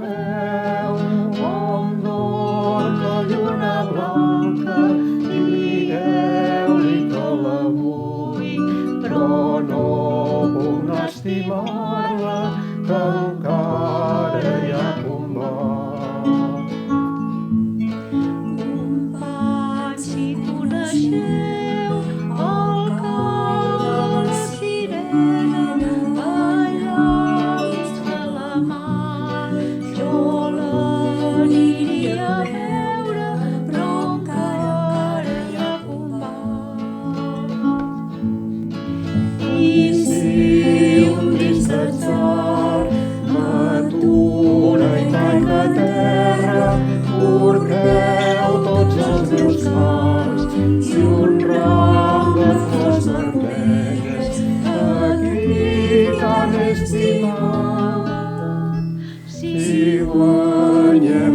veu com dorm la lluna blanca, digueu-li que la vull, però no puc anar a estimar-la, que encara hi ha combat. Companys, si coneixeu el cant de la sirena, allà dins de la mar, jo l'aniria a veure, però encara hi ha combat. I si un trist atzar m'atura i tanca a terra, porteu tots els meus cors i un ram de flors vermelles aquí tan estimat. Si guanyeu